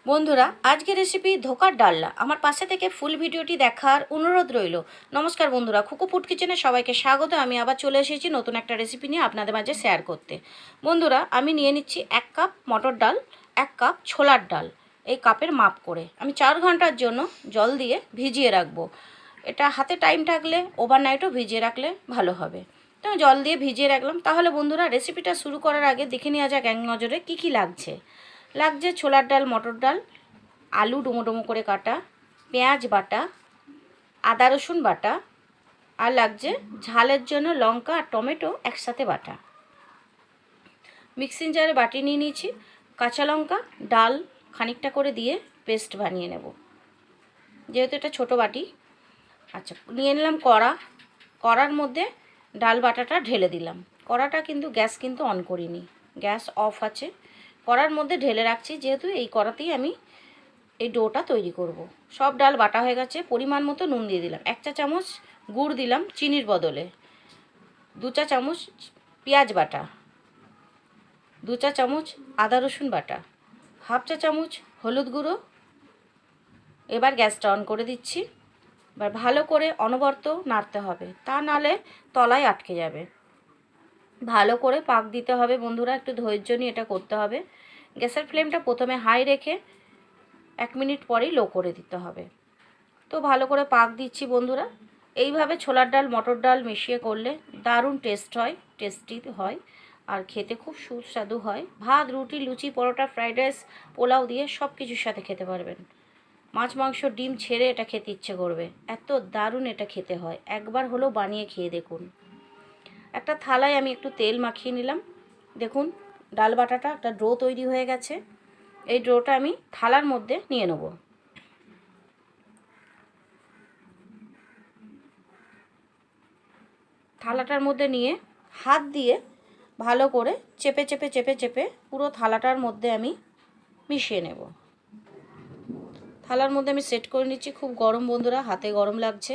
বন্ধুরা, আজকে রেসিপি ধোকার ডালনা। আমার পাশে থেকে ফুল ভিডিওটি দেখার অনুরোধ রইল। নমস্কার বন্ধুরা, খুকু ফুড কিচেনে সবাইকে স্বাগত। আমি আবার চলে এসেছি নতুন একটা রেসিপি নিয়ে আপনাদের মাঝে শেয়ার করতে। বন্ধুরা, আমি নিয়ে নিচ্ছি 1 কাপ মটর ডাল, 1 কাপ ছোলার ডাল। এই কাপের মাপ করে আমি 4 ঘন্টার জন্য জল দিয়ে ভিজিয়ে রাখবো। এটা হাতে টাইম থাকলে ওভারনাইটও ভিজিয়ে রাখলে ভালো হবে। তো জল দিয়ে ভিজিয়ে রাখলাম। তাহলে বন্ধুরা, রেসিপিটা শুরু করার আগে দেখে নেওয়া যাক এক নজরে কী লাগছে। লাগছে ছোলার ডাল, মটর ডাল, আলু ডুমো ডুমো করে কাটা, পেঁয়াজ বাটা, আদা রসুন বাটা, আর লাগছে ঝালের জন্য লঙ্কা আর টমেটো একসাথে বাটা। মিক্সিং জারে বাটি নিয়ে নিয়েছি। কাঁচা লঙ্কা, ডাল খানিকটা করে দিয়ে পেস্ট বানিয়ে নেব, যেহেতু এটা ছোটো বাটি। আচ্ছা, নিয়ে নিলাম কড়ার মধ্যে ডাল বাটাটা ঢেলে দিলাম। কড়াটা কিন্তু গ্যাস কিন্তু অন করিনি, গ্যাস অফ আছে। কড়ার মধ্যে ঢেলে রাখছি, যেহেতু এই কড়াতেই আমি এই ডোটা তৈরি করব। সব ডাল বাটা হয়ে গেছে। পরিমাণ মতো নুন দিয়ে দিলাম, 1 চা চামচ গুড় দিলাম চিনির বদলে, 2 চা চামচ পেঁয়াজ বাটা, 2 চা চামচ আদা রসুন বাটা, 1/2 চা চামচ হলুদ গুঁড়ো। এবার গ্যাসটা অন করে দিচ্ছি। এবার ভালো করে অনবরত নাড়তে হবে, তা নালে তলায় আটকে যাবে। ভালো করে পাক দিতে হবে বন্ধুরা, একটু ধৈর্য নিয়ে এটা করতে হবে। গ্যাসের ফ্লেমটা প্রথমে হাই রেখে 1 মিনিট পরেই লো করে দিতে হবে। তো ভালো করে পাক দিচ্ছি বন্ধুরা। এইভাবে ছোলার ডাল মটর ডাল মিশিয়ে করলে দারুণ টেস্টি হয়, আর খেতে খুব সুস্বাদু হয়। ভাত, রুটি, লুচি, পরোটা, ফ্রাইড রাইস, পোলাও দিয়ে সব কিছুর সাথে খেতে পারবেন। মাছ, মাংস, ডিম ছেড়ে এটা খেতে ইচ্ছে করবে, এত দারুণ এটা খেতে হয়। একবার হলেও বানিয়ে খেয়ে দেখুন। একটা থালায় আমি একটু তেল মাখিয়ে নিলাম। দেখুন, ডাল বাটাটা একটা ডো তৈরি হয়ে গেছে। এই ডোটা আমি থালার মধ্যে নিয়ে নেব। থালাটার মধ্যে নিয়ে হাত দিয়ে ভালো করে চেপে চেপে চেপে চেপে পুরো থালাটার মধ্যে আমি মিশিয়ে নেব। থালার মধ্যে আমি সেট করে নিচ্ছি। খুব গরম বন্ধুরা, হাতে গরম লাগছে।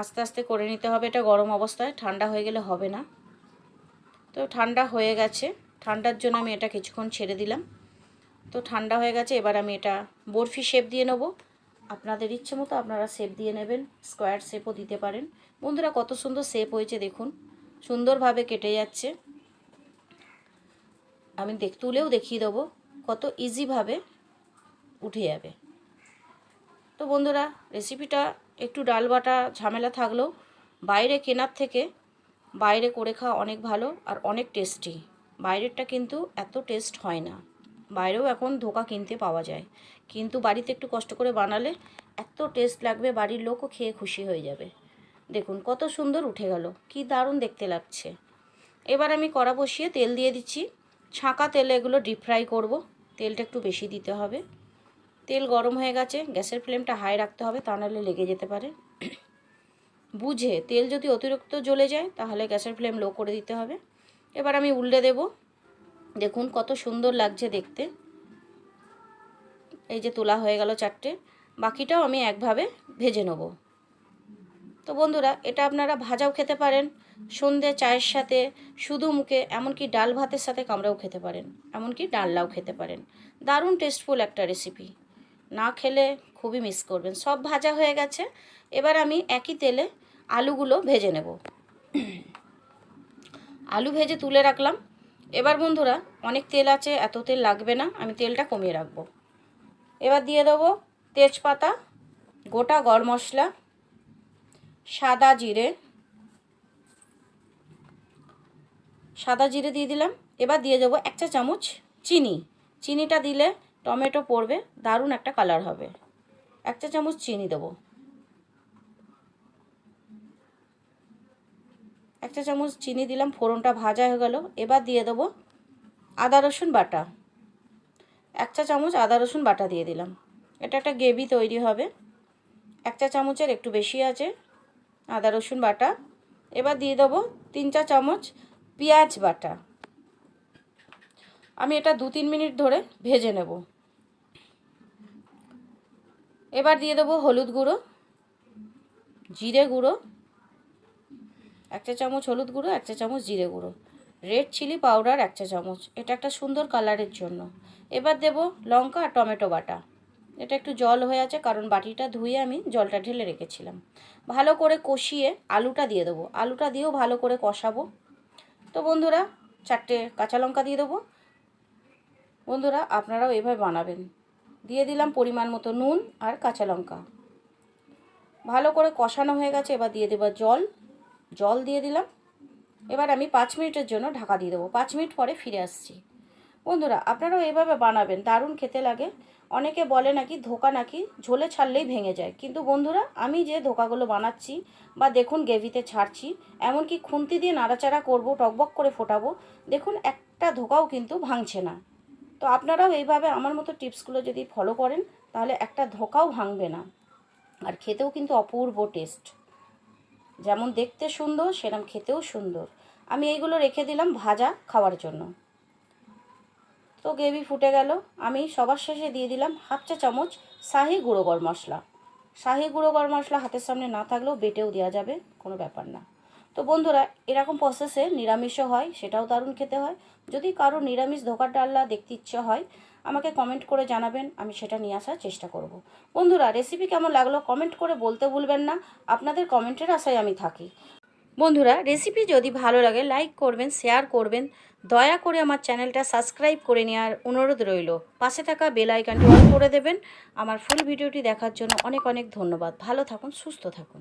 আস্তে আস্তে করে নিতে হবে এটা গরম অবস্থায়, ঠান্ডা হয়ে গেলে হবে না। তো ঠান্ডা হয়ে গেছে, ঠান্ডার জন্য আমি এটা কিছুক্ষণ ছেড়ে দিলাম। তো ঠান্ডা হয়ে গেছে। এবার আমি এটা বরফি শেপ দিয়ে নেব। আপনাদের ইচ্ছে মতো আপনারা শেপ দিয়ে নেবেন, স্কোয়ার শেপও দিতে পারেন। বন্ধুরা, কত সুন্দর শেপ হয়েছে দেখুন, সুন্দরভাবে কেটে যাচ্ছে। আমি তুলেও দেখিয়ে দেবো কত ইজিভাবে উঠে যাবে। তো বন্ধুরা, রেসিপিটা একটু ডাল বাটা ঝামেলা থাকলেও বাইরে কেনার থেকে বাইরে করে খাওয়া অনেক ভালো আর অনেক টেস্টি। বাইরেরটা কিন্তু এত টেস্ট হয় না। বাইরেও এখন ধোকা কিনতে পাওয়া যায়, কিন্তু বাড়িতে একটু কষ্ট করে বানালে এত টেস্ট লাগবে, বাড়ির লোকও খেয়ে খুশি হয়ে যাবে। দেখুন কত সুন্দর উঠে গেল, কি দারুণ দেখতে লাগছে। এবার আমি কড়া বসিয়ে তেল দিয়ে দিচ্ছি। ছাঁকা তেলে এগুলো ডিপ ফ্রাই করব। তেলটা একটু বেশি দিতে হবে। তেল গরম হয়ে গেছে, গ্যাসের ফ্লেমটা হাই রাখতে হবে, তা নাহলে লেগে যেতে পারে। বুঝে, তেল যদি অতিরিক্ত জ্বলে যায় তাহলে গ্যাসের ফ্লেম লো করে দিতে হবে। এবার আমি উল্টে দেব। দেখুন কত সুন্দর লাগছে দেখতে। এই যে তোলা হয়ে গেল 4টে, বাকিটাও আমি একভাবে ভেজে নেব। তো বন্ধুরা, এটা আপনারা ভাজাও খেতে পারেন, সন্ধে চায়ের সাথে, শুধু মুখে, এমনকি ডাল ভাতের সাথে কামড়েও খেতে পারেন, এমনকি ডালনাও খেতে পারেন। দারুণ টেস্টফুল একটা রেসিপি, না খেলে খুবই মিস করবেন। সব ভাজা হয়ে গেছে। এবার আমি একই তেলে আলুগুলো ভেজে নেব। আলু ভেজে তুলে রাখলাম। এবার বন্ধুরা, অনেক তেল আছে, এত তেল লাগবে না, আমি তেলটা কমিয়ে রাখবো। এবার দিয়ে দেবো তেজপাতা, গোটা গরম মশলা, সাদা জিরে দিয়ে দিলাম। এবার দিয়ে দেবো 1 চা চামচ চিনি। চিনিটা দিলে টমেটো পড়বে, দারুণ একটা কালার হবে। 1 চা চামচ চিনি দেবো। 1 চা চামচ চিনি দিলাম, ফোড়নটা ভাজা হয়ে গেল। এবার দিয়ে দেবো আদা রসুন বাটা। 1 চা চামচ আদা রসুন বাটা দিয়ে দিলাম। এটা একটা গ্রেভি তৈরি হবে। 1 চা চামচের একটু বেশি আছে আদা রসুন বাটা। এবার দিয়ে দেবো 3 চা চামচ পেঁয়াজ বাটা। আমি এটা 2-3 মিনিট ধরে ভেজে নেব। এবার দিয়ে দেবো হলুদ গুঁড়ো, জিরে গুঁড়ো, 1 চা চামচ হলুদ গুঁড়ো, 1 চা চামচ জিরে গুঁড়ো। রেড চিলি পাউডার 1 চা চামচ, এটা একটা সুন্দর কালারের জন্য। এবার দেব লঙ্কা আর টমেটো বাটা। এটা একটু জল হয়ে আছে কারণ বাটিটা ধুয়ে আমি জলটা ঢেলে রেখেছিলাম। ভালো করে কষিয়ে আলুটা দিয়ে দেবো, আলুটা দিয়েও ভালো করে কষাবো। তো বন্ধুরা 4টে কাঁচা লঙ্কা দিয়ে দেবো। বন্ধুরা আপনারাও এভাবে বানাবেন। দিয়ে দিলাম পরিমাণ মতো নুন আর কাঁচা লঙ্কা। ভালো করে কষানো হয়ে গেছে, এবার দিয়ে দেবো জল দিয়ে দিলাম। এবার আমি 5 মিনিটের জন্য ঢাকা দিয়ে দেবো। 5 মিনিট পরে ফিরে আসছি। বন্ধুরা আপনারাও এভাবে বানাবেন, দারুণ খেতে লাগে। অনেকে বলে নাকি ধোকা নাকি ঝোলে ছাড়লেই ভেঙে যায়, কিন্তু বন্ধুরা আমি যে ধোকাগুলো বানাচ্ছি বা দেখুন গ্রেভিতে ছাড়ছি, এমনকি খুন্তি দিয়ে নাড়াচাড়া করব, টকবক করে ফোটাবো, দেখুন একটা ধোকাও কিন্তু ভাঙছে না। তো আপনারাও এইভাবে আমার মতো টিপসগুলো যদি ফলো করেন তাহলে একটা ধোকাও ভাঙবে না, আর খেতেও কিন্তু অপূর্ব টেস্ট। যেমন দেখতে সুন্দর সেরকম খেতেও সুন্দর। আমি এইগুলো রেখে দিলাম ভাজা খাওয়ার জন্য। তো গ্রেভি ফুটে গেল। আমি সবার শেষে দিয়ে দিলাম 1/2 চা চামচ শাহি গুঁড়ো গরম মশলা। শাহি গুঁড়ো গরম মশলা হাতের সামনে না থাকলেও বেটেও দেওয়া যাবে, কোনো ব্যাপার না। তো বন্ধুরা এরকম প্রসেসে নিরামিষও হয়, সেটাও দারুণ খেতে হয়। যদি কারো নিরামিষ ধোকার ডালনা দেখতে ইচ্ছে হয় আমাকে কমেন্ট করে জানাবেন, আমি সেটা নিয়ে আসার চেষ্টা করব। বন্ধুরা রেসিপি কেমন লাগলো কমেন্ট করে বলতে ভুলবেন না, আপনাদের কমেন্টের আশায় আমি থাকি। বন্ধুরা রেসিপি যদি ভালো লাগে লাইক করবেন, শেয়ার করবেন, দয়া করে আমার চ্যানেলটা সাবস্ক্রাইব করে নেওয়ার অনুরোধ রইল। পাশে থাকা বেল আইকনটি অন করে দেবেন। আমার ফুল ভিডিওটি দেখার জন্য অনেক অনেক ধন্যবাদ। ভালো থাকুন, সুস্থ থাকুন।